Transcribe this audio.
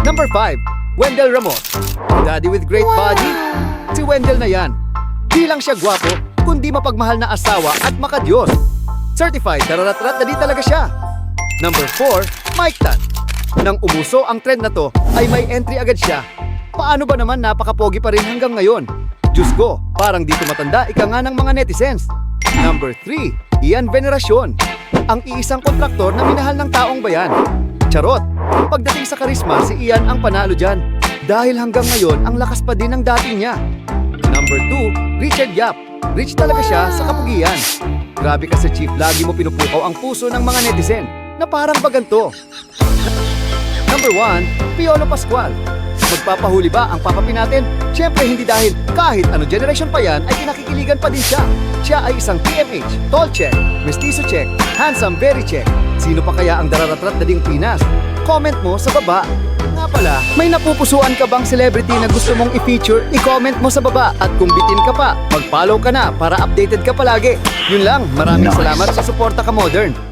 Number 5, Wendell Ramos. Daddy with great body? Si Wendell na yan. Di lang siya gwapo, kundi mapagmahal na asawa at makadiyos. Certified dararat-rat na di talaga siya. Number 4, Mike Tan. Nang umuso ang trend na to, ay may entry agad siya. Paano ba naman napakapogi pa rin hanggang ngayon? Diyos ko, parang di tumatanda ika nga ng mga netizens. Number 3, Ian Veneracion. Ang iisang kontraktor na minahal ng taong bayan. Charot! Pagdating sa karisma, si Ian ang panalo dyan. Dahil hanggang ngayon, ang lakas pa din ng dating niya. Number 2, Richard Yap. Rich talaga siya sa kapugian. Grabe ka sa Chief, lagi mo pinupukaw ang puso ng mga netizen na parang baganto. Number 1, Piolo Pascual. Magpapahuli ba ang papapi natin? Siyempre hindi, dahil kahit ano generation pa yan ay kinakikiligan pa din siya. Siya ay isang PMH, tall check, mestizo check, handsome very check. Sino pa kaya ang dararatrat na ding Pinas? Comment mo sa baba. Nga pala, may napupusuan ka bang celebrity na gusto mong i-feature? I-comment mo sa baba, at kung bitin ka pa, mag-follow ka na para updated ka palagi. Yun lang, maraming salamat sa suporta ka, Modern.